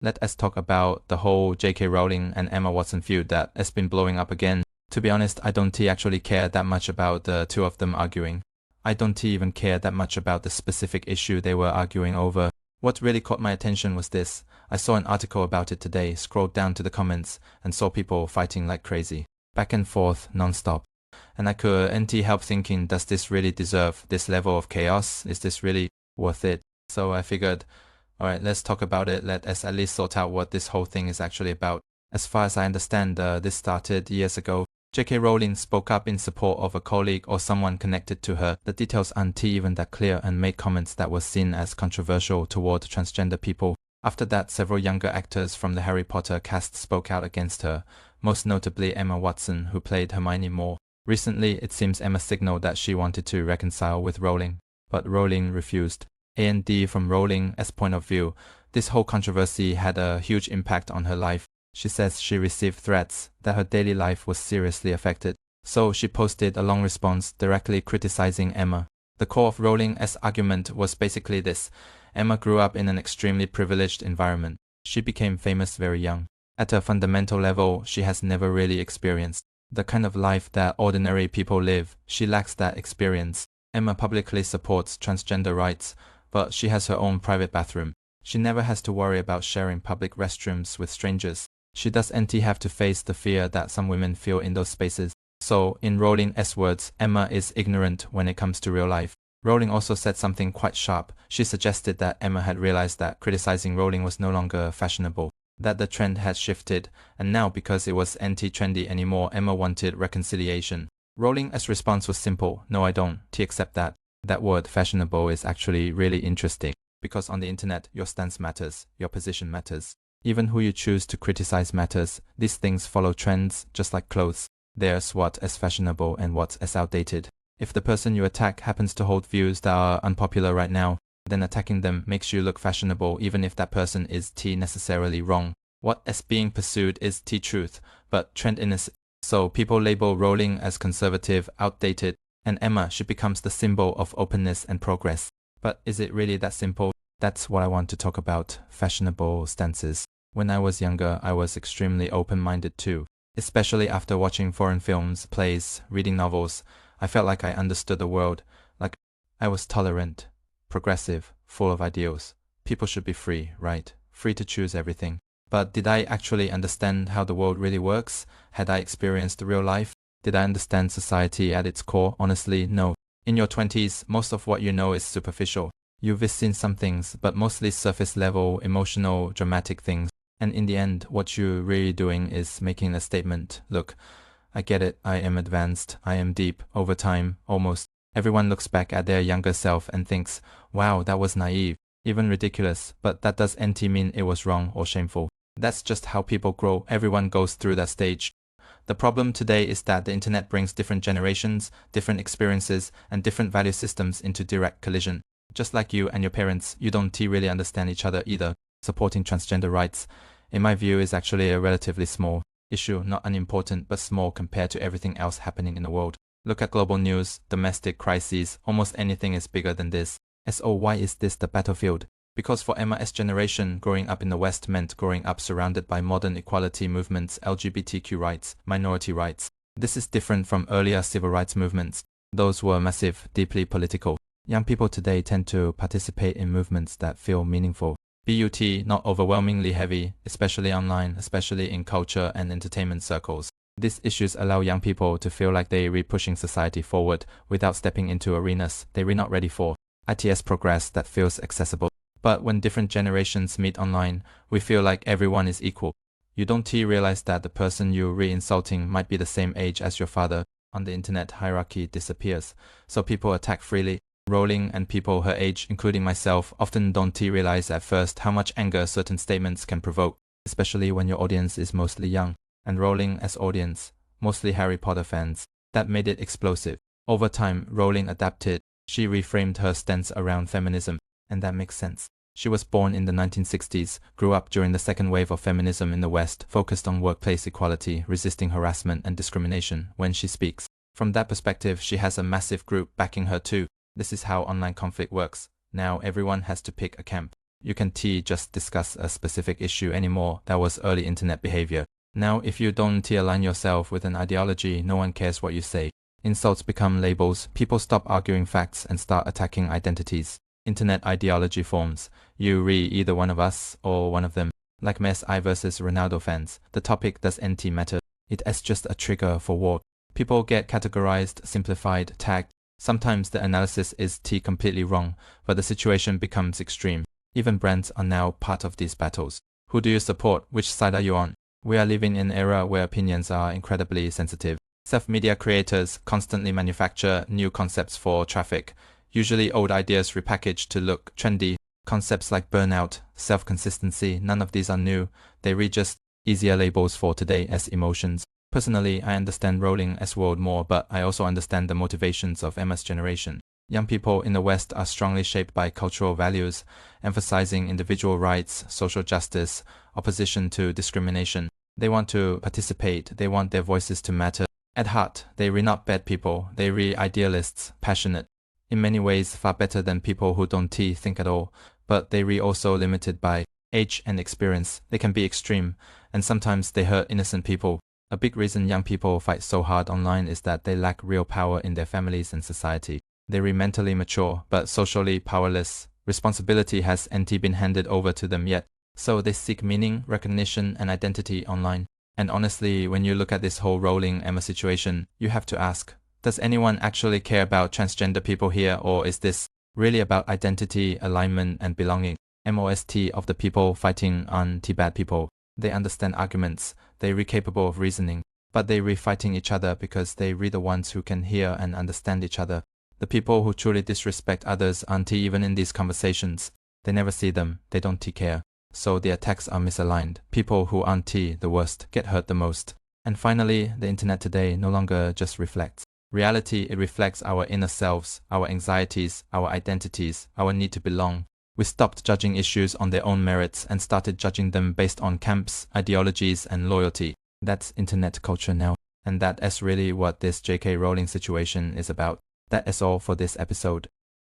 Let us talk about the whole J.K. Rowling and Emma Watson feud that has been blowing up again. To be honest, I don't actually care that much about the two of them arguing. I don't even care that much about the specific issue they were arguing over. What really caught my attention was this. I saw an article about it today, scrolled down to the comments, and saw people fighting like crazy. Back and forth, non-stop. And I couldn't help thinking, does this really deserve this level of chaos? Is this really worth it? So I figured, alright, let's talk about it. Let us at least sort out what this whole thing is actually about. As far as I understand, this started years ago. J.K. Rowling spoke up in support of a colleague or someone connected to her. The details aren't even that clear, and made comments that were seen as controversial toward transgender people. After that, several younger actors from the Harry Potter cast spoke out against her, most notably Emma Watson, who played Hermione more. Recently, it seems Emma signaled that she wanted to reconcile with Rowling, but Rowling refused. A&D from Rowling's point of view, this whole controversy had a huge impact on her life. She says she received threats, that her daily life was seriously affected. So she posted a long response directly criticizing Emma. The core of Rowling's argument was basically this. Emma grew up in an extremely privileged environment. She became famous very young. At a fundamental level, she has never really experienced the kind of life that ordinary people live. She lacks that experience. Emma publicly supports transgender rights, but she has her own private bathroom. She never has to worry about sharing public restrooms with strangers. She doesn't have to face the fear that some women feel in those spaces. So, in Rowling's words, Emma is ignorant when it comes to real life. Rowling also said something quite sharp. She suggested that Emma had realized that criticizing Rowling was no longer fashionable, that the trend had shifted, and now because it was anti-trendy anymore, Emma wanted reconciliation. Rowling's response was simple. No, I don't accept that. That word fashionable is actually really interesting, because on the internet, your stance matters, your position matters. Even who you choose to criticize matters. These things follow trends, just like clothes. There's what is fashionable and what is outdated. If the person you attack happens to hold views that are unpopular right now, then attacking them makes you look fashionable even if that person is necessarily wrong. What is being pursued is truth, but trendiness. So people label Rowling as conservative, outdated, and Emma, she becomes the symbol of openness and progress. But is it really that simple? That's what I want to talk about, fashionable stances. When I was younger, I was extremely open-minded too. Especially after watching foreign films, plays, reading novels, I felt like I understood the world, like I was tolerant, progressive, full of ideals. People should be free, right? Free to choose everything. But did I actually understand how the world really works? Had I experienced real life? Did I understand society at its core? Honestly, no. In your 20s, most of what you know is superficial. You've seen some things, but mostly surface level, emotional, dramatic things. And in the end, what you're really doing is making a statement. Look, I get it, I am advanced, I am deep, over time, almost. Everyone looks back at their younger self and thinks, wow, that was naive, even ridiculous, but that doesn't mean it was wrong or shameful. That's just how people grow. Everyone goes through that stage. The problem today is that the internet brings different generations, different experiences, and different value systems into direct collision. Just like you and your parents, you don't really understand each other either. Supporting transgender rights, in my view, is actually a relatively small issue, not unimportant, but small compared to everything else happening in the world. Look at global news, domestic crises, almost anything is bigger than this. So why is this the battlefield? Because for Emma's generation, growing up in the West meant growing up surrounded by modern equality movements, LGBTQ rights, minority rights. This is different from earlier civil rights movements. Those were massive, deeply political. Young people today tend to participate in movements that feel meaningful. BUT, not overwhelmingly heavy, especially online, especially in culture and entertainment circles. These issues allow young people to feel like they're pushing society forward without stepping into arenas they're not ready for. ITS progress that feels accessible. But when different generations meet online, we feel like everyone is equal. You don't realize that the person you're re-insulting might be the same age as your father. On the internet, hierarchy disappears, so people attack freely. Rowling and people her age, including myself, often don't realize at first how much anger certain statements can provoke, especially when your audience is mostly young. And Rowling as audience, mostly Harry Potter fans. That made it explosive. Over time, Rowling adapted. She reframed her stance around feminism, and that makes sense. She was born in the 1960s, grew up during the second wave of feminism in the West, focused on workplace equality, resisting harassment and discrimination. When she speaks, from that perspective, she has a massive group backing her too. This is how online conflict works. Now everyone has to pick a camp. You can't just discuss a specific issue anymore. That was early internet behavior. Now, if you don't align yourself with an ideology, no one cares what you say. Insults become labels. People stop arguing facts and start attacking identities. Internet ideology forms. You either one of us or one of them. Like Messi versus Ronaldo fans, the topic does NT matter. It is just a trigger for war. People get categorized, simplified, tagged. Sometimes the analysis is completely wrong, but the situation becomes extreme. Even brands are now part of these battles. Who do you support? Which side are you on? We are living in an era where opinions are incredibly sensitive. Self-media creators constantly manufacture new concepts for traffic, usually old ideas repackaged to look trendy. Concepts like burnout, self-consistency, none of these are new. They read just easier labels for today as emotions. Personally, I understand Rowling as world more, but I also understand the motivations of Emma's generation. Young people in the West are strongly shaped by cultural values, emphasizing individual rights, social justice, opposition to discrimination. They want to participate, they want their voices to matter. At heart, they are not bad people, they are idealists, passionate. In many ways, far better than people who don't think at all, but they are also limited by age and experience. They can be extreme, and sometimes they hurt innocent people. A big reason young people fight so hard online is that they lack real power in their families and society. They are mentally mature, but socially powerless. Responsibility hasn't been handed over to them yet, so they seek meaning, recognition, and identity online. And honestly, when you look at this whole Rowling Emma situation, you have to ask, does anyone actually care about transgender people here, or is this really about identity, alignment, and belonging? Most of the people fighting aren't bad people. They understand arguments, they are capable of reasoning, but they are fighting each other because they are the ones who can hear and understand each other. The people who truly disrespect others aren't even in these conversations. They never see them, they don't care. So the attacks are misaligned. People who aren't the worst get hurt the most. And finally, the internet today no longer just reflects reality, it reflects our inner selves, our anxieties, our identities, our need to belong. We stopped judging issues on their own merits and started judging them based on camps, ideologies, and loyalty. That's internet culture now. And that is really what this J.K. Rowling situation is about. That is all for this episode.